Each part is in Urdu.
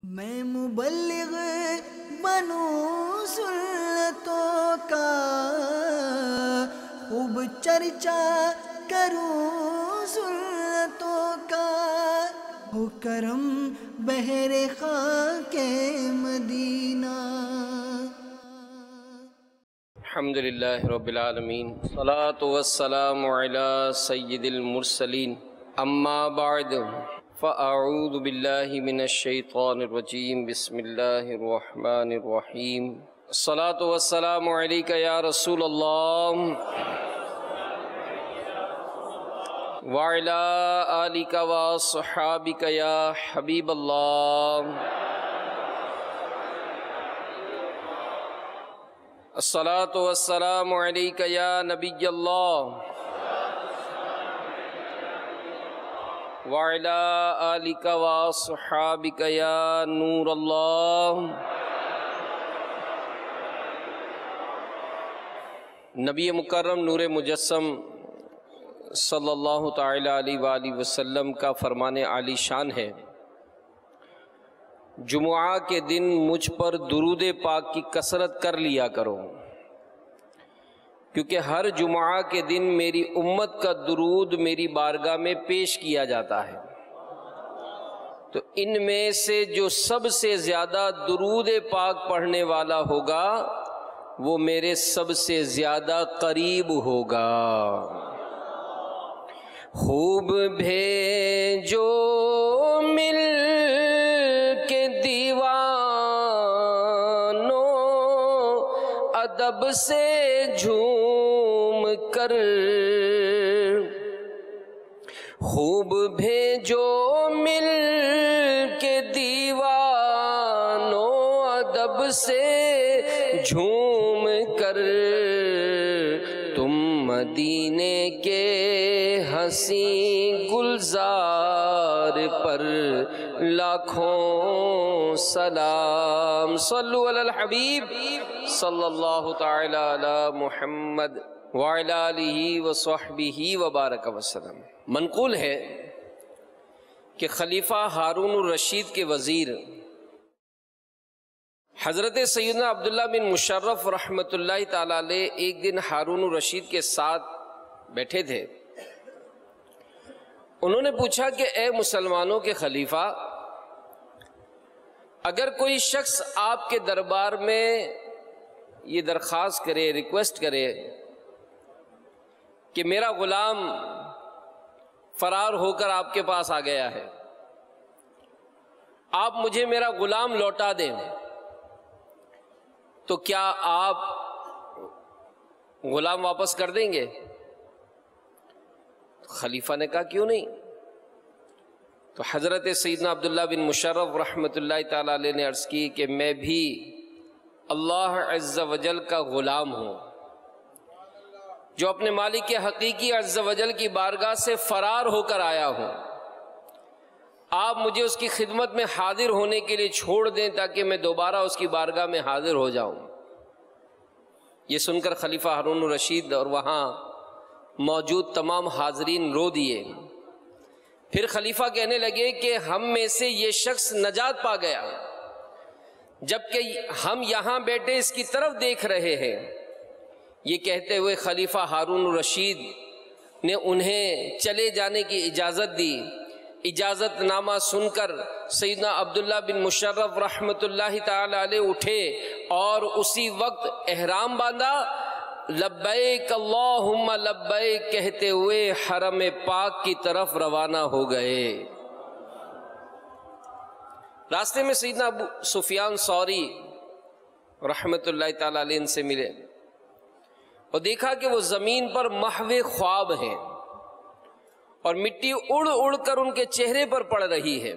میں مبلغ بنوں سنتوں کا، خوب چرچا کروں سنتوں کا، ہو کرم بحر خاک مدینہ۔ الحمدللہ رب العالمین، الصلاۃ والسلام علی سید المرسلین، اما بعد فاعوذ باللہ من الشیطان الرجیم، بسم اللہ الرحمن الرحیم۔ الصلاۃ والسلام علیک یا رسول اللہ وعلی آلک واصحابک یا حبیب اللہ۔ الصلاۃ والسلام علیک یا نبی اللہ وعلی آلک واصحابک یا نور اللہ۔ نبی مکرم نور مجسم صلی اللہ تعالی علیہ وآلہ وسلم کا فرمان عالی شان ہے، جمعہ کے دن مجھ پر درود پاک کی کثرت کر لیا کرو، کیونکہ ہر جمعہ کے دن میری امت کا درود میری بارگاہ میں پیش کیا جاتا ہے، تو ان میں سے جو سب سے زیادہ درود پاک پڑھنے والا ہوگا وہ میرے سب سے زیادہ قریب ہوگا۔ خوب بھیجو مل کے دیوانوں ادب سے جھوم کر، خوب بھیجو مل کے دیوانوں ادب سے جھوم کر، تم مدینے کے حسین گلزار پر لاکھوں سلام۔ صلو علی الحبیب صلی اللہ تعالی علی محمد وعلی آلہ وصحبہ وبارک وسلم۔ منقول ہے کہ خلیفہ ہارون الرشید کے وزیر حضرت سیدنا عبداللہ بن مشرف رحمۃ اللہ تعالی علیہ ایک دن ہارون الرشید کے ساتھ بیٹھے تھے۔ انہوں نے پوچھا کہ اے مسلمانوں کے خلیفہ، اگر کوئی شخص آپ کے دربار میں یہ درخواست کرے، ریکویسٹ کرے کہ میرا غلام فرار ہو کر آپ کے پاس آ گیا ہے، آپ مجھے میرا غلام لوٹا دیں، تو کیا آپ غلام واپس کر دیں گے؟ خلیفہ نے کہا کیوں نہیں؟ تو حضرت سیدنا عبداللہ بن مشرف رحمۃ اللہ تعالی علیہ نے عرض کی کہ میں بھی اللہ عز و جل کا غلام ہوں، جو اپنے مالک حقیقی عز و جل کی بارگاہ سے فرار ہو کر آیا ہوں، آپ مجھے اس کی خدمت میں حاضر ہونے کے لیے چھوڑ دیں تاکہ میں دوبارہ اس کی بارگاہ میں حاضر ہو جاؤں۔ یہ سن کر خلیفہ ہارون الرشید اور وہاں موجود تمام حاضرین رو دیے۔ پھر خلیفہ کہنے لگے کہ ہم میں سے یہ شخص نجات پا گیا، جبکہ ہم یہاں بیٹھے اس کی طرف دیکھ رہے ہیں۔ یہ کہتے ہوئے خلیفہ ہارون الرشید نے انہیں چلے جانے کی اجازت دی۔ اجازت نامہ سن کر سیدنا عبداللہ بن مشرف رحمۃ اللہ تعالی علیہ اٹھے اور اسی وقت احرام باندھا، لبیک اللہم لبیک کہتے ہوئے حرم پاک کی طرف روانہ ہو گئے۔ راستے میں سیدنا ابو سفیان ثوری رحمۃ اللہ تعالی علیہ ان سے ملے اور دیکھا کہ وہ زمین پر محو خواب ہیں اور مٹی اڑ اڑ کر ان کے چہرے پر پڑ رہی ہے۔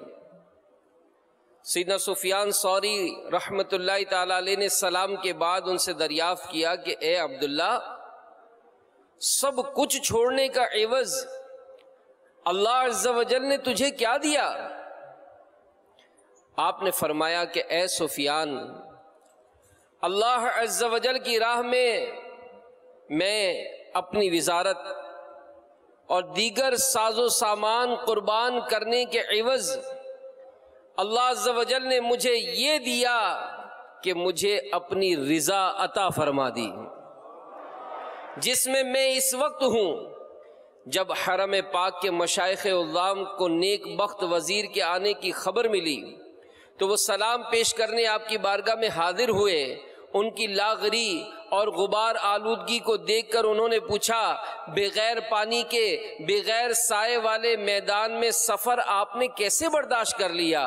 سیدنا سفیان ثوری رحمۃ اللہ تعالی علیہ نے سلام کے بعد ان سے دریافت کیا کہ اے عبداللہ، سب کچھ چھوڑنے کا عوض اللہ عز و جل نے تجھے کیا دیا؟ آپ نے فرمایا کہ اے سفیان، اللہ عز و جل کی راہ میں اپنی وزارت اور دیگر ساز و سامان قربان کرنے کے عوض اللہ عز و جل نے مجھے یہ دیا کہ مجھے اپنی رضا عطا فرما دی، جس میں اس وقت ہوں۔ جب حرم پاک کے مشائخ عظام کو نیک بخت وزیر کے آنے کی خبر ملی تو وہ سلام پیش کرنے آپ کی بارگاہ میں حاضر ہوئے۔ ان کی لاغری اور غبار آلودگی کو دیکھ کر انہوں نے پوچھا، بغیر پانی کے، بغیر سائے والے میدان میں سفر آپ نے کیسے برداشت کر لیا؟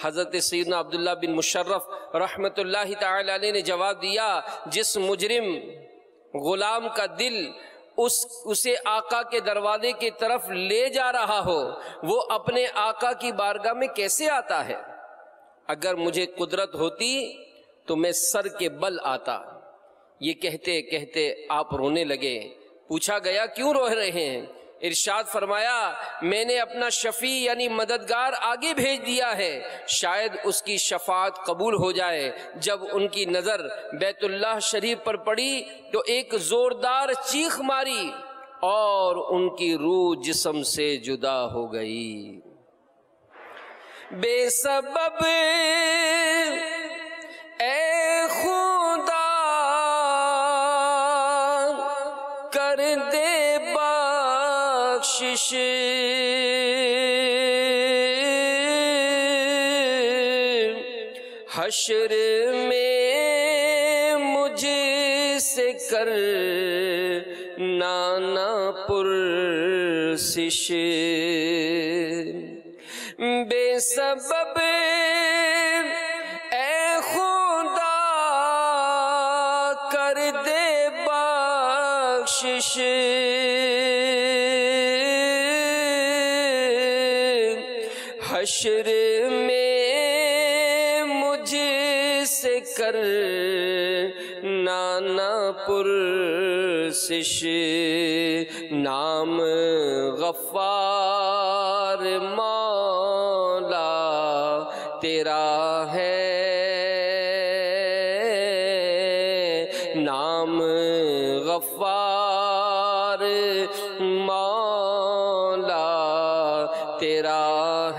حضرت سیدنا عبداللہ بن مشرف رحمت اللہ تعالی علیہ نے جواب دیا، جس مجرم غلام کا دل اسے آقا کے دروازے کی طرف لے جا رہا ہو، وہ اپنے آقا کی بارگاہ میں کیسے آتا ہے؟ اگر مجھے قدرت ہوتی تو میں سر کے بل آتا۔ یہ کہتے کہتے آپ رونے لگے۔ پوچھا گیا کیوں رو رہے ہیں؟ ارشاد فرمایا، میں نے اپنا شفیع یعنی مددگار آگے بھیج دیا ہے، شاید اس کی شفاعت قبول ہو جائے۔ جب ان کی نظر بیت اللہ شریف پر پڑی تو ایک زوردار چیخ ماری اور ان کی روح جسم سے جدا ہو گئی۔ بے سبب اے خدا کر دے بخشش، حشر میں مجھ سے کر نانا پرسش، بے سبب اے خدا کر دے بخشش، حشر میں مجھ سے کر نانا پرسش، نام غفار مولا تیرا ہے، نام غفار مولا تیرا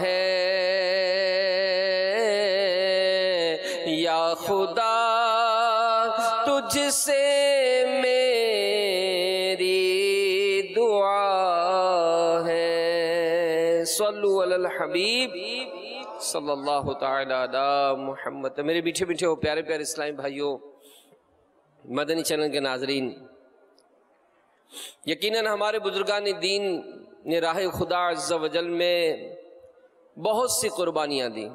ہے، یا خدا تجھ سے میری دعا ہے۔ صلو علی الحبیب صلی اللہ تعالی علی محمد۔ میرے میٹھے میٹھے ہو پیارے پیارے اسلامی بھائیوں، مدنی چینل کے ناظرین، یقیناً ہمارے بزرگان دین نے راہ خدا عز و جل میں بہت سی قربانیاں دی،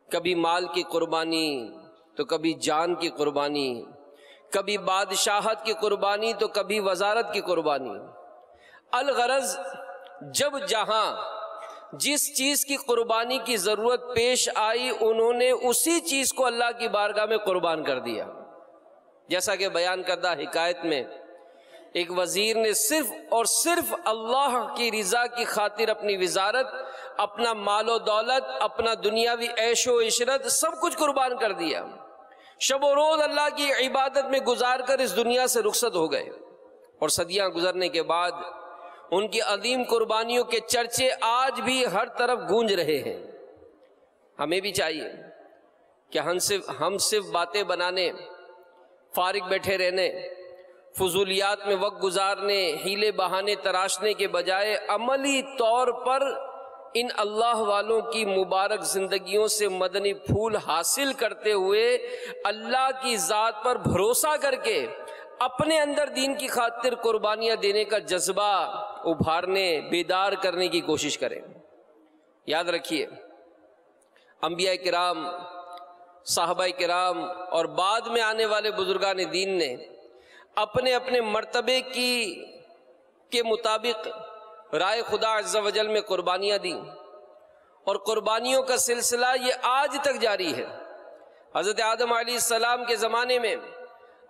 کبھی مال کی قربانی تو کبھی جان کی قربانی، کبھی بادشاہت کی قربانی تو کبھی وزارت کی قربانی۔ الغرض جب جہاں جس چیز کی قربانی کی ضرورت پیش آئی انہوں نے اسی چیز کو اللہ کی بارگاہ میں قربان کر دیا۔ جیسا کہ بیان کردہ حکایت میں ایک وزیر نے صرف اور صرف اللہ کی رضا کی خاطر اپنی وزارت، اپنا مال و دولت، اپنا دنیاوی عیش و عشرت سب کچھ قربان کر دیا، شب و روز اللہ کی عبادت میں گزار کر اس دنیا سے رخصت ہو گئے، اور صدیاں گزرنے کے بعد ان کی عظیم قربانیوں کے چرچے آج بھی ہر طرف گونج رہے ہیں۔ ہمیں بھی چاہیے کہ ہم صرف باتیں بنانے، فارغ بیٹھے رہنے، فضولیات میں وقت گزارنے، ہیلے بہانے تراشنے کے بجائے عملی طور پر ان اللہ والوں کی مبارک زندگیوں سے مدنی پھول حاصل کرتے ہوئے اللہ کی ذات پر بھروسہ کر کے اپنے اندر دین کی خاطر قربانیاں دینے کا جذبہ ابھارنے، بیدار کرنے کی کوشش کریں۔ یاد رکھیے، انبیاء کرام، صحابہ کرام اور بعد میں آنے والے بزرگان دین نے اپنے اپنے مرتبے کے مطابق رائے خدا عز و جل میں قربانیاں دیں، اور قربانیوں کا سلسلہ یہ آج تک جاری ہے۔ حضرت آدم علیہ السلام کے زمانے میں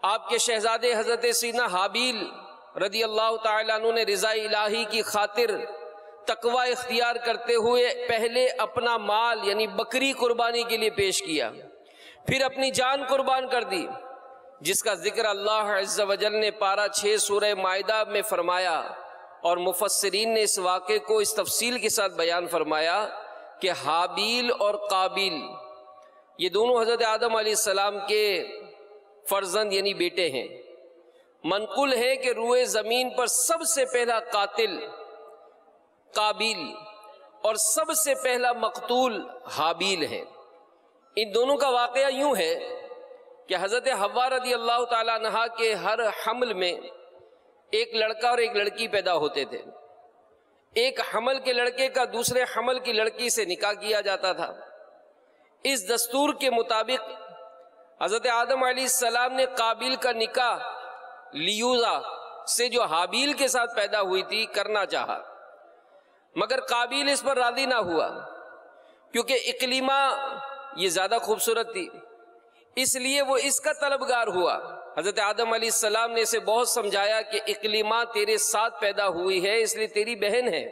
آپ کے شہزادے حضرت سیدنا حابیل رضی اللہ تعالیٰ عنہ نے رضا الہی کی خاطر تقوی اختیار کرتے ہوئے پہلے اپنا مال یعنی بکری قربانی کے لیے پیش کیا، پھر اپنی جان قربان کر دی، جس کا ذکر اللہ عز و جل نے پارہ 6 سورہ مائدہ میں فرمایا، اور مفسرین نے اس واقعے کو اس تفصیل کے ساتھ بیان فرمایا کہ حابیل اور قابیل یہ دونوں حضرت آدم علیہ السلام کے فرزند یعنی بیٹے ہیں۔ منقول ہے کہ روئے زمین پر سب سے پہلا قاتل قابیل اور سب سے پہلا مقتول حابیل ہے۔ ان دونوں کا واقعہ یوں ہے کہ حضرت حوا رضی اللہ تعالیٰ عنہا کے ہر حمل میں ایک لڑکا اور ایک لڑکی پیدا ہوتے تھے۔ ایک حمل کے لڑکے کا دوسرے حمل کی لڑکی سے نکاح کیا جاتا تھا۔ اس دستور کے مطابق حضرت آدم علیہ السلام نے قابیل کا نکاح لیوزا سے جو حابیل کے ساتھ پیدا ہوئی تھی کرنا چاہا، مگر قابیل اس پر راضی نہ ہوا کیونکہ اقلیمہ یہ زیادہ خوبصورت تھی، اس لیے وہ اس کا طلبگار ہوا۔ حضرت آدم علیہ السلام نے اسے بہت سمجھایا کہ اقلیمہ تیرے ساتھ پیدا ہوئی ہے، اس لیے تیری بہن ہے،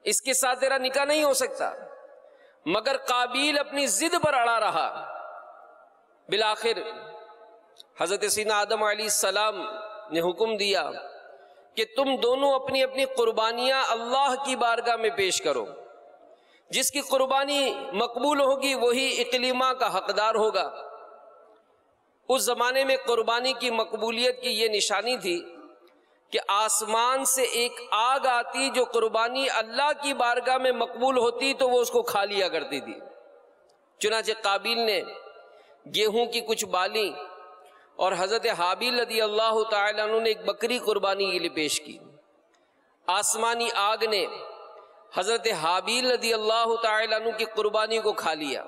اس کے ساتھ تیرا نکاح نہیں ہو سکتا، مگر قابیل اپنی ضد پر اڑا رہا۔ بالآخر حضرت سیدنا آدم علیہ السلام نے حکم دیا کہ تم دونوں اپنی اپنی قربانیاں اللہ کی بارگاہ میں پیش کرو، جس کی قربانی مقبول ہوگی وہی اقلیمہ کا حقدار ہوگا۔ اس زمانے میں قربانی کی مقبولیت کی یہ نشانی تھی کہ آسمان سے ایک آگ آتی جو قربانی اللہ کی بارگاہ میں مقبول ہوتی تو وہ اس کو کھا لیا کرتی تھی۔ چنانچہ قابیل نے گیہوں کی کچھ بالی اور حضرت حابیل رضی اللہ تعالیٰ عنہ نے ایک بکری قربانی کے لیے پیش کی۔ آسمانی آگ نے حضرت حابیل رضی اللہ تعالیٰ عنہ کی قربانی کو کھا لیا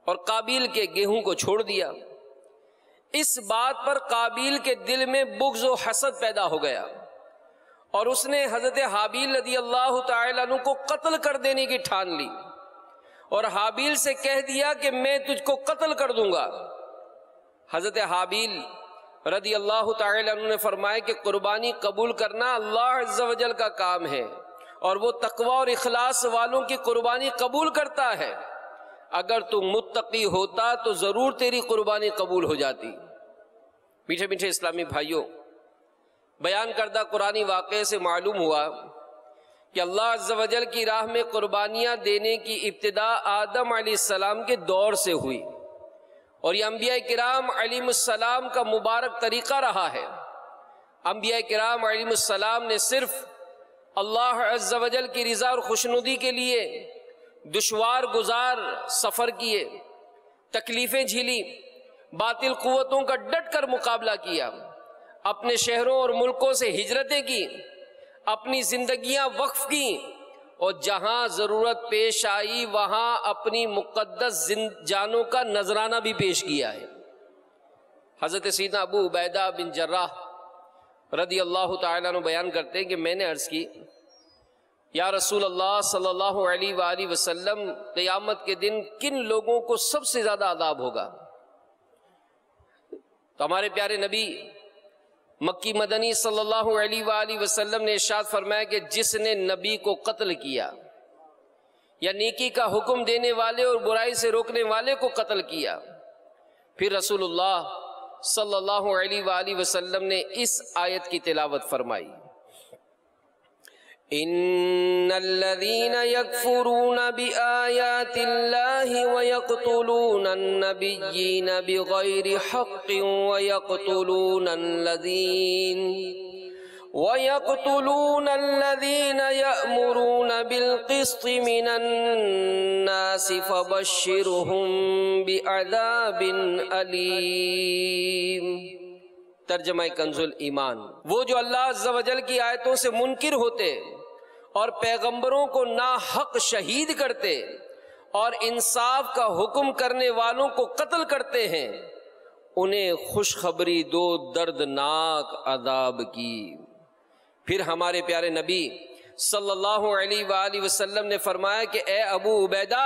اور قابیل کے گیہوں کو چھوڑ دیا۔ اس بات پر قابیل کے دل میں بغض و حسد پیدا ہو گیا اور اس نے حضرت حابیل رضی اللہ تعالیٰ عنہ کو قتل کر دینے کی ٹھان لی اور حابیل سے کہہ دیا کہ میں تجھ کو قتل کر دوں گا۔ حضرت حابیل رضی اللہ تعالیٰ عنہ نے فرمایا کہ قربانی قبول کرنا اللہ عز و جل کا کام ہے اور وہ تقوی اور اخلاص والوں کی قربانی قبول کرتا ہے۔ اگر تو متقی ہوتا تو ضرور تیری قربانی قبول ہو جاتی۔ میٹھے میٹھے اسلامی بھائیوں، بیان کردہ قرآنی واقعے سے معلوم ہوا کہ اللہ عز و جل کی راہ میں قربانیاں دینے کی ابتدا آدم علیہ السلام کے دور سے ہوئی اور یہ انبیاء کرام علیہ السلام کا مبارک طریقہ رہا ہے۔ انبیاء کرام علیہ السلام نے صرف اللہ عز و جل کی رضا اور خوشنودی کے لیے دشوار گزار سفر کیے، تکلیفیں جھیلی، باطل قوتوں کا ڈٹ کر مقابلہ کیا، اپنے شہروں اور ملکوں سے ہجرتیں کی، اپنی زندگیاں وقف کی اور جہاں ضرورت پیش آئی وہاں اپنی مقدس جانوں کا نذرانہ بھی پیش کیا ہے۔ حضرت سیدنا ابو عبیدہ بن جراح رضی اللہ تعالیٰ عنہ بیان کرتے ہیں کہ میں نے عرض کی، یا رسول اللہ صلی اللہ علیہ وآلہ وسلم، قیامت کے دن کن لوگوں کو سب سے زیادہ عذاب ہوگا؟ تو ہمارے پیارے نبی مکی مدنی صلی اللہ علیہ وآلہ وسلم نے ارشاد فرمایا کہ جس نے نبی کو قتل کیا یا نیکی کا حکم دینے والے اور برائی سے روکنے والے کو قتل کیا۔ پھر رسول اللہ صلی اللہ علیہ وآلہ وسلم نے اس آیت کی تلاوت فرمائی، ان الذين يكفرون بآيات الله ويقتلون النبيين بغير حق ويقتلون الذين يأمرون بالقسط من الناس فبشرهم بعذاب أليم۔ ترجمہ کنز الایمان، وہ جو اللہ عز و جل کی آیتوں سے منکر ہوتے اور پیغمبروں کو ناحق شہید کرتے اور انصاف کا حکم کرنے والوں کو قتل کرتے ہیں، انہیں خوشخبری دو دردناک عذاب کی۔ پھر ہمارے پیارے نبی صلی اللہ علیہ وآلہ وسلم نے فرمایا کہ اے ابو عبیدہ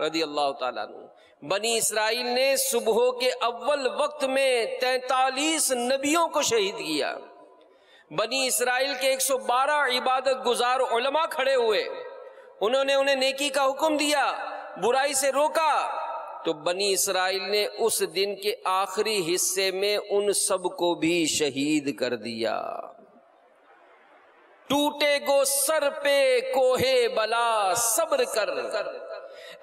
رضی اللہ تعالیٰ عنہ، بنی اسرائیل نے صبح کے اول وقت میں 43 نبیوں کو شہید کیا۔ بنی اسرائیل کے 112 عبادت گزار علماء کھڑے ہوئے، انہوں نے انہیں نیکی کا حکم دیا، برائی سے روکا، تو بنی اسرائیل نے اس دن کے آخری حصے میں ان سب کو بھی شہید کر دیا۔ ٹوٹے گو سر پہ کوہے بلا صبر کر،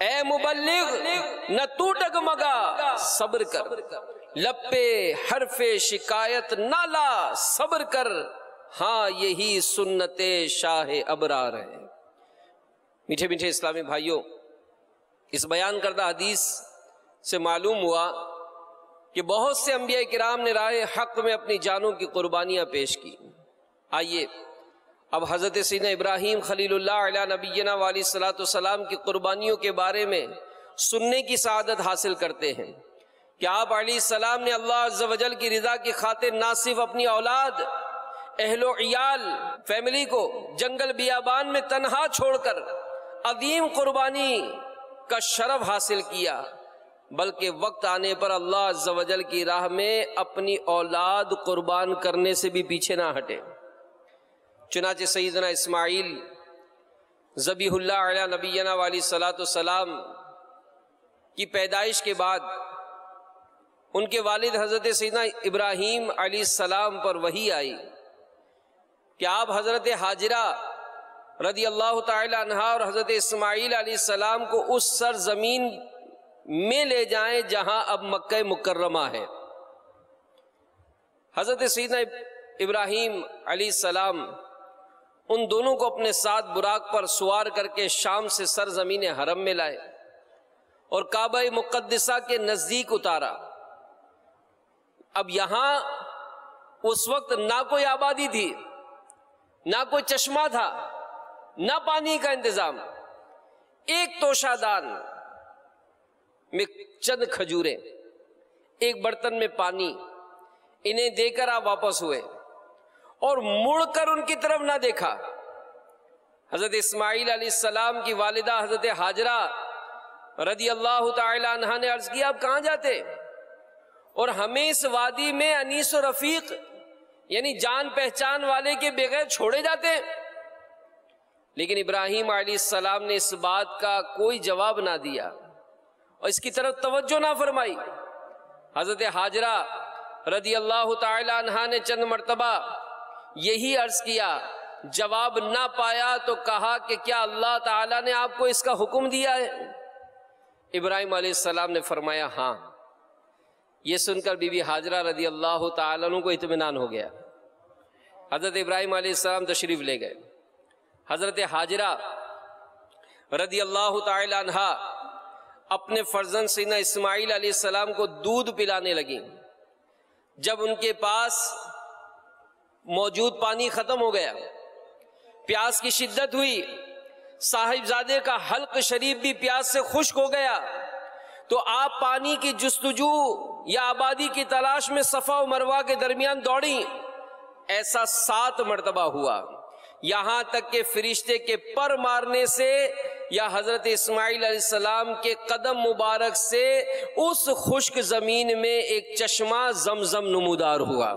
اے مبلغ نہ تو ڈگمگا صبر کر، لب پہ حرف شکایت نہ لا صبر کر، ہاں یہی سنت شاہ ابرار ہے۔ میٹھے میٹھے اسلامی بھائیوں، اس بیان کردہ حدیث سے معلوم ہوا کہ بہت سے انبیاء کرام نے راہ حق میں اپنی جانوں کی قربانیاں پیش کی۔ آئیے اب حضرت سیدنا ابراہیم خلیل اللہ علیہ نبینا علیہ الصلوۃ والسلام کی قربانیوں کے بارے میں سننے کی سعادت حاصل کرتے ہیں کہ آپ علیہ السلام نے اللہ عز و جل کی رضا کی خاطر نہ صرف اپنی اولاد، اہل و عیال، فیملی کو جنگل بیابان میں تنہا چھوڑ کر عظیم قربانی کا شرف حاصل کیا، بلکہ وقت آنے پر اللہ عز و جل کی راہ میں اپنی اولاد قربان کرنے سے بھی پیچھے نہ ہٹے۔ چنانچہ سیدنا اسماعیل ذبیح اللہ علیہ نبینا علیہ الصلوۃ والسلام کی پیدائش کے بعد ان کے والد حضرت سیدنا ابراہیم علیہ السلام پر وحی آئی کہ آپ حضرت حاجرہ رضی اللہ تعالی عنہا اور حضرت اسماعیل علیہ السلام کو اس سرزمین میں لے جائیں جہاں اب مکہ مکرمہ ہے۔ حضرت سیدنا ابراہیم علیہ السلام ان دونوں کو اپنے ساتھ براق پر سوار کر کے شام سے سرزمین حرم میں لائے اور کعبہ مقدسہ کے نزدیک اتارا۔ اب یہاں اس وقت نہ کوئی آبادی تھی، نہ کوئی چشمہ تھا، نہ پانی کا انتظام، ایک توشہ دان میں چند کھجوریں، ایک برتن میں پانی، انہیں دے کر آپ واپس ہوئے اور مڑ کر ان کی طرف نہ دیکھا۔ حضرت اسماعیل علیہ السلام کی والدہ حضرت حاجرہ رضی اللہ تعالی عنہا نے عرض کیا آپ کہاں جاتے؟ اور ہمیں اس وادی میں انیس و رفیق یعنی جان پہچان والے کے بغیر چھوڑے جاتے؟ لیکن ابراہیم علیہ السلام نے اس بات کا کوئی جواب نہ دیا اور اس کی طرف توجہ نہ فرمائی۔ حضرت حاجرہ رضی اللہ تعالی عنہا نے چند مرتبہ یہی عرض کیا، جواب نہ پایا تو کہا کہ کیا اللہ تعالیٰ نے آپ کو اس کا حکم دیا ہے؟ ابراہیم علیہ السلام نے فرمایا ہاں۔ یہ سن کر بی بی حاجرہ رضی اللہ تعالیٰ عنہ کو اطمینان ہو گیا۔ حضرت ابراہیم علیہ السلام تشریف لے گئے۔ حضرت حاجرہ رضی اللہ تعالی عنہا اپنے فرزند سیدنا اسماعیل علیہ السلام کو دودھ پلانے لگیں۔ جب ان کے پاس موجود پانی ختم ہو گیا، پیاس کی شدت ہوئی، صاحبزادے کا حلق شریف بھی پیاس سے خشک ہو گیا، تو آپ پانی کی جستجو یا آبادی کی تلاش میں صفا و مروہ کے درمیان دوڑیں۔ ایسا 7 مرتبہ ہوا، یہاں تک کہ فرشتے کے پر مارنے سے یا حضرت اسماعیل علیہ السلام کے قدم مبارک سے اس خشک زمین میں ایک چشمہ زمزم نمودار ہوا۔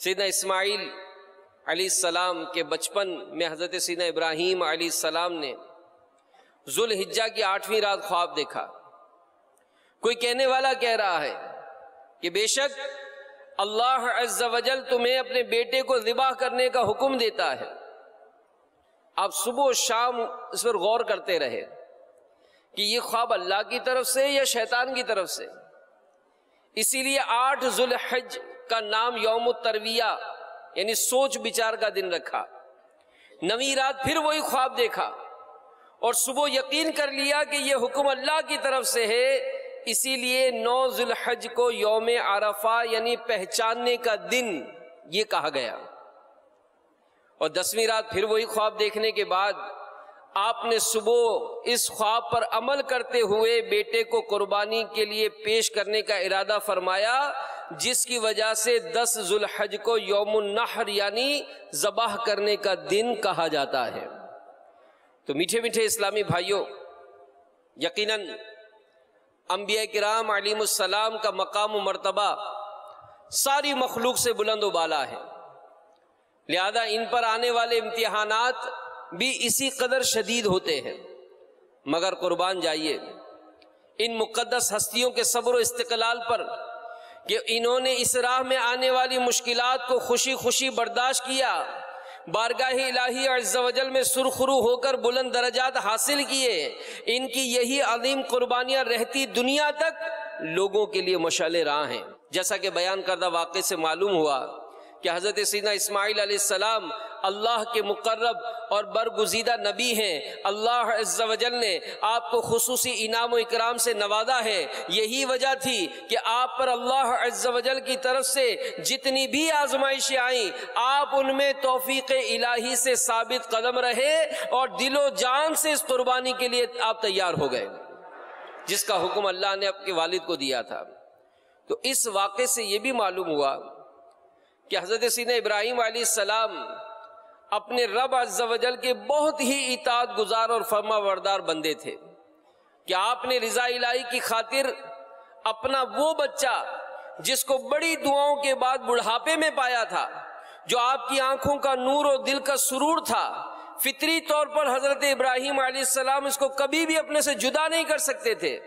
سیدنا اسماعیل علیہ السلام کے بچپن میں حضرت سیدنا ابراہیم علیہ السلام نے ذوالحجہ کی 8ویں رات خواب دیکھا۔ کوئی کہنے والا کہہ رہا ہے کہ بے شک اللہ عز و جل تمہیں اپنے بیٹے کو ذبح کرنے کا حکم دیتا ہے۔ آپ صبح و شام اس پر غور کرتے رہے کہ یہ خواب اللہ کی طرف سے یا شیطان کی طرف سے۔ اسی لیے 8 ذوالحج کا نام یوم الترویہ یعنی سوچ بچار کا دن رکھا۔ 9ویں رات پھر وہی خواب دیکھا اور صبح یقین کر لیا کہ یہ حکم اللہ کی طرف سے ہے، اسی لیے 9 ذوالحج کو یوم عرفہ یعنی پہچاننے کا دن یہ کہا گیا۔ اور 10ویں رات پھر وہی خواب دیکھنے کے بعد آپ نے صبح اس خواب پر عمل کرتے ہوئے بیٹے کو قربانی کے لیے پیش کرنے کا ارادہ فرمایا، جس کی وجہ سے 10 ذوالحج کو یوم النحر یعنی ذبح کرنے کا دن کہا جاتا ہے۔ تو میٹھے میٹھے اسلامی بھائیوں، یقیناً انبیاء کرام علیہم السلام کا مقام و مرتبہ ساری مخلوق سے بلند و بالا ہے، لہذا ان پر آنے والے امتحانات بھی اسی قدر شدید ہوتے ہیں۔ مگر قربان جائیے ان مقدس ہستیوں کے صبر و استقلال پر کہ انہوں نے اس راہ میں آنے والی مشکلات کو خوشی خوشی برداشت کیا، بارگاہ الہی عز و جل میں سرخرو ہو کر بلند درجات حاصل کیے۔ ان کی یہی عظیم قربانیاں رہتی دنیا تک لوگوں کے لیے مشعل راہ ہیں۔ جیسا کہ بیان کردہ واقعے سے معلوم ہوا کہ حضرت سیدنا اسماعیل علیہ السلام اللہ کے مقرب اور برگزیدہ نبی ہیں۔ اللہ عز و جل نے آپ کو خصوصی انعام و اکرام سے نوازا ہے۔ یہی وجہ تھی کہ آپ پر اللہ عز و جل کی طرف سے جتنی بھی آزمائشیں آئیں، آپ ان میں توفیق الہی سے ثابت قدم رہے اور دل و جان سے اس قربانی کے لیے آپ تیار ہو گئے جس کا حکم اللہ نے اپنے والد کو دیا تھا۔ تو اس واقعے سے یہ بھی معلوم ہوا کہ حضرت سیدنا ابراہیم علیہ السلام اپنے رب عز و جل کے بہت ہی اطاعت گزار اور فرما بردار بندے تھے کہ آپ نے رضا الہی کی خاطر اپنا وہ بچہ جس کو بڑی دعاؤں کے بعد بڑھاپے میں پایا تھا، جو آپ کی آنکھوں کا نور اور دل کا سرور تھا، فطری طور پر حضرت ابراہیم علیہ السلام اس کو کبھی بھی اپنے سے جدا نہیں کر سکتے تھے،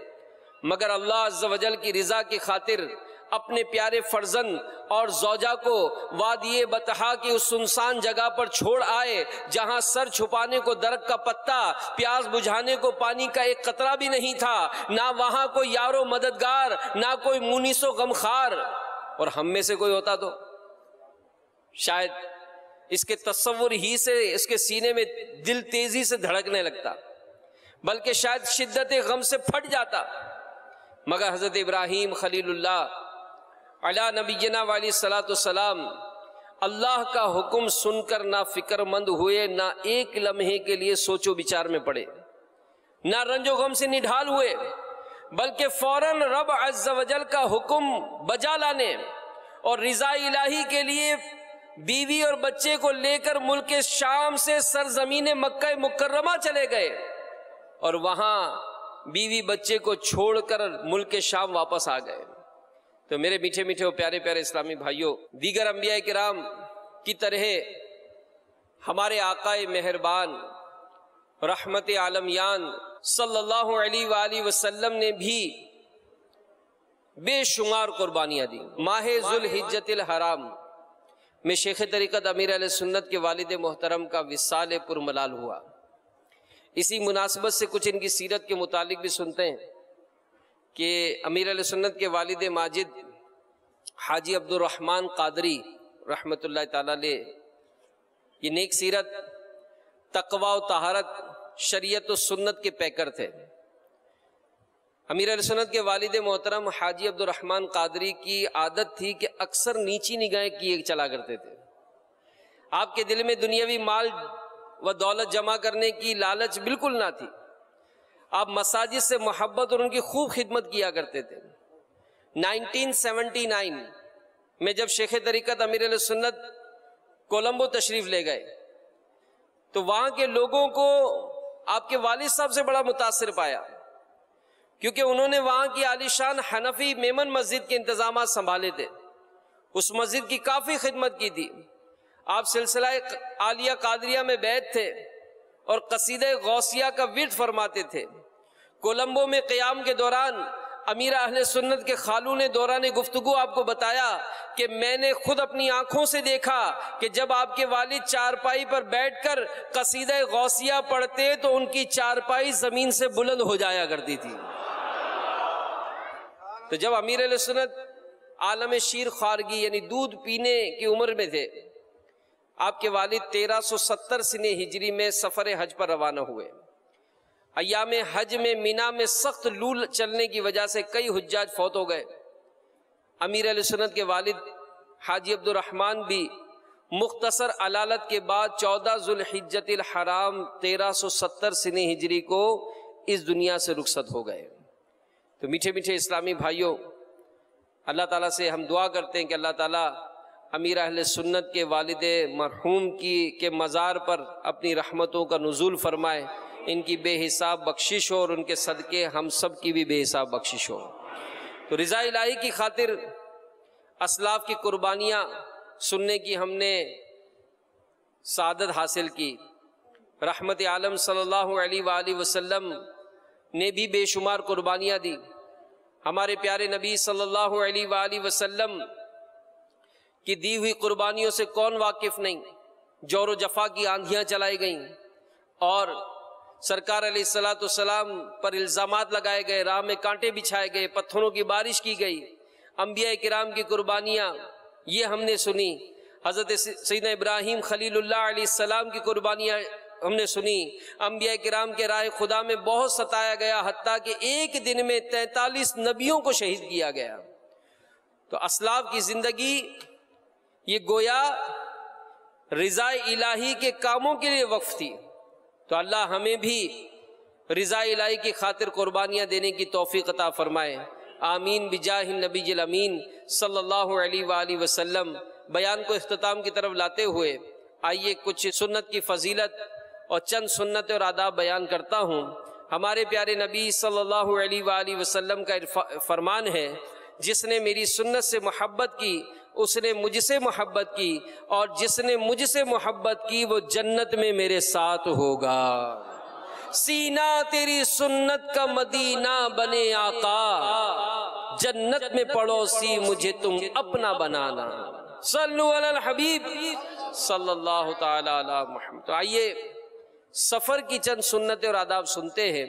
مگر اللہ عز و جل کی رضا کی خاطر اپنے پیارے فرزند اور زوجہ کو وادی بطحا کی اس سنسان جگہ پر چھوڑ آئے جہاں سر چھپانے کو درخت کا پتا، پیاس بجھانے کو پانی کا ایک قطرہ بھی نہیں تھا، نہ وہاں کوئی یار و مددگار، نہ کوئی مونس و غمخوار۔ اور ہم میں سے کوئی ہوتا تو شاید اس کے تصور ہی سے اس کے سینے میں دل تیزی سے دھڑکنے لگتا، بلکہ شاید شدت غم سے پھٹ جاتا، مگر حضرت ابراہیم خلیل اللہ علی نبینا والی الصلاۃ والسلام اللہ کا حکم سن کر نہ فکر مند ہوئے، نہ ایک لمحے کے لیے سوچ و بچار میں پڑے، نہ رنج و غم سے نڈھال ہوئے، بلکہ فوراً رب عز و جل کا حکم بجا لانے اور رضا الہی کے لیے بیوی اور بچے کو لے کر ملک شام سے سرزمین مکہ مکرمہ چلے گئے اور وہاں بیوی بچے کو چھوڑ کر ملک شام واپس آ گئے۔ تو میرے میٹھے میٹھے اور پیارے پیارے اسلامی بھائیوں، دیگر انبیاء کرام کی طرح ہمارے آقا مہربان رحمت عالمیان صلی اللہ علیہ وآلہ وسلم نے بھی بے شمار قربانیاں دی۔ ماہ ذوالحجۃ الحرام میں شیخ طریقت امیر علیہ سنت کے والد محترم کا وصال پرملال ہوا۔ اسی مناسبت سے کچھ ان کی سیرت کے متعلق بھی سنتے ہیں کہ امیر علیہ سنت کے والد ماجد حاجی عبد الرحمن قادری رحمۃ اللہ تعالی علیہ یہ نیک سیرت، تقوی و طہارت، شریعت و سنت کے پیکر تھے۔ امیر علیہ سنت کے والد محترم حاجی عبد الرحمن قادری کی عادت تھی کہ اکثر نیچی نگاہیں کیے چلا کرتے تھے۔ آپ کے دل میں دنیاوی مال و دولت جمع کرنے کی لالچ بالکل نہ تھی۔ آپ مساجد سے محبت اور ان کی خوب خدمت کیا کرتے تھے۔ 1979 میں جب شیخ طریقت امیر علیہ سنت کولمبو تشریف لے گئے تو وہاں کے لوگوں کو آپ کے والد صاحب سے بڑا متاثر پایا، کیونکہ انہوں نے وہاں کی عالیشان حنفی میمن مسجد کے انتظامات سنبھالے تھے، اس مسجد کی کافی خدمت کی تھی۔ آپ سلسلہ عالیہ قادریہ میں بیعت تھے اور قصیدہ غوثیہ کا ورد فرماتے تھے۔ کولمبو میں قیام کے دوران امیر اہل سنت کے خالو نے دوران گفتگو آپ کو بتایا کہ میں نے خود اپنی آنکھوں سے دیکھا کہ جب آپ کے والد چارپائی پر بیٹھ کر قصیدہ غوثیہ پڑھتے تو ان کی چارپائی زمین سے بلند ہو جایا کرتی تھی۔ تو جب امیر علیہ سنت عالم شیر خارگی یعنی دودھ پینے کی عمر میں تھے، آپ کے والد 1370 سنہ ہجری میں سفر حج پر روانہ ہوئے۔ ایام حج میں مینا میں سخت لو چلنے کی وجہ سے کئی حجاج فوت ہو گئے۔ امیر علیہ سنت کے والد حاجی عبد الرحمن بھی مختصر علالت کے بعد 14 ذوالحجۃ الحرام 1370 سنہ ہجری کو اس دنیا سے رخصت ہو گئے۔ تو میٹھے میٹھے اسلامی بھائیوں، اللہ تعالیٰ سے ہم دعا کرتے ہیں کہ اللہ تعالیٰ امیر اہل سنت کے والد مرحوم کے مزار پر اپنی رحمتوں کا نزول فرمائے، ان کی بے حساب بخشش ہو اور ان کے صدقے ہم سب کی بھی بے حساب بخشش ہو۔ تو رضا الہی کی خاطر اسلاف کی قربانیاں سننے کی ہم نے سعادت حاصل کی۔ رحمت عالم صلی اللہ علیہ وآلہ وسلم نے بھی بے شمار قربانیاں دی۔ ہمارے پیارے نبی صلی اللہ علیہ وآلہ وسلم کی دی ہوئی قربانیوں سے کون واقف نہیں؟ جور و جفا کی آندھیاں چلائی گئیں اور سرکار علیہ الصلوۃ والسلام پر الزامات لگائے گئے، راہ میں کانٹے بچھائے گئے، پتھروں کی بارش کی گئی۔ انبیاء کرام کی قربانیاں یہ ہم نے سنی، حضرت سیدنا ابراہیم خلیل اللہ علیہ السلام کی قربانیاں ہم نے سنی۔ انبیاء کرام کے راہ خدا میں بہت ستایا گیا، حتیٰ کہ ایک دن میں 43 نبیوں کو شہید کیا گیا۔ تو اسلاف کی زندگی یہ گویا رضا الہی کے کاموں کے لیے وقف تھی۔ تو اللہ ہمیں بھی رضا الہی کی خاطر قربانیاں دینے کی توفیق عطا فرمائے، آمین بجاہ النبی الامین صلی اللہ علیہ وآلہ وسلم۔ بیان کو اختتام کی طرف لاتے ہوئے آئیے کچھ سنت کی فضیلت اور چند سنت اور آداب بیان کرتا ہوں۔ ہمارے پیارے نبی صلی اللہ علیہ وآلہ وسلم کا فرمان ہے، جس نے میری سنت سے محبت کی اس نے مجھ سے محبت کی، اور جس نے مجھ سے محبت کی وہ جنت میں میرے ساتھ ہوگا۔ سینہ تیری سنت کا مدینہ بنے آقا، جنت میں پڑوسی مجھے تم اپنا بنانا۔ صلو علی الحبیب صلی اللہ تعالی علی محمد۔ تو آئیے سفر کی چند سنتیں اور آداب سنتے ہیں۔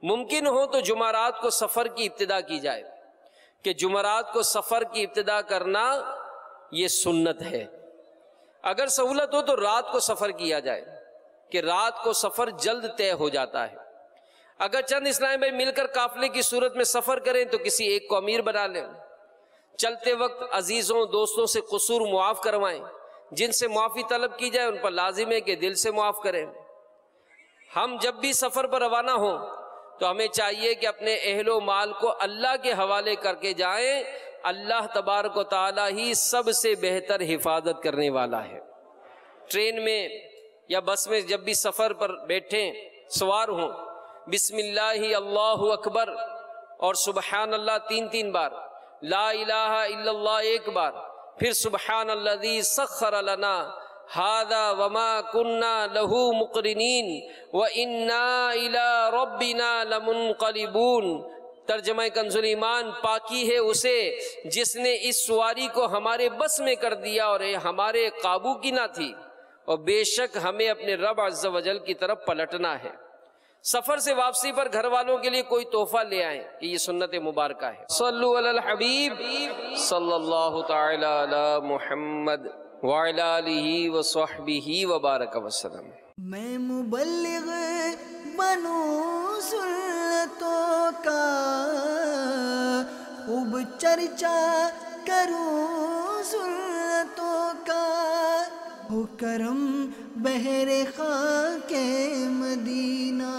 ممکن ہو تو جمعرات کو سفر کی ابتدا کی جائے، کہ جمعرات کو سفر کی ابتدا کرنا یہ سنت ہے۔ اگر سہولت ہو تو رات کو سفر کیا جائے، کہ رات کو سفر جلد طے ہو جاتا ہے۔ اگر چند اسلامی بھائی مل کر قافلے کی صورت میں سفر کریں تو کسی ایک کو امیر بنا لیں۔ چلتے وقت عزیزوں دوستوں سے قصور معاف کروائیں، جن سے معافی طلب کی جائے ان پر لازم ہے کہ دل سے معاف کریں۔ ہم جب بھی سفر پر روانہ ہوں تو ہمیں چاہیے کہ اپنے اہل و مال کو اللہ کے حوالے کر کے جائیں۔ اللہ تبارک و تعالی ہی سب سے بہتر حفاظت کرنے والا ہے۔ ٹرین میں یا بس میں جب بھی سفر پر بیٹھیں، سوار ہوں، بسم اللہ اللہ اکبر اور سبحان اللہ 3 بار، لا الہ الا اللہ 1 بار، پھر سبحان الذی سخر لنا ھذا وما کنا لہ مقرنین وانا الی ربنا لمنقلبون۔ ترجمہ کنز ایمان، پاکی ہے اسے جس نے اس سواری کو ہمارے بس میں کر دیا اور یہ ہمارے قابو کی نہ تھی، اور بے شک ہمیں اپنے رب عز و جل کی طرف پلٹنا ہے۔ سفر سے واپسی پر گھر والوں کے لیے کوئی تحفہ لے آئیں، کہ یہ سنت مبارکہ ہے۔ صلو علی الحبیب صلی اللہ تعالی علی محمد وعلی آلہ وصحبہ وبارک وسلم۔ میں مبلغ بنوں سنتوں کا، خوب چرچا کروں سنتوں کا، ہو کرم بہر خاک مدینہ۔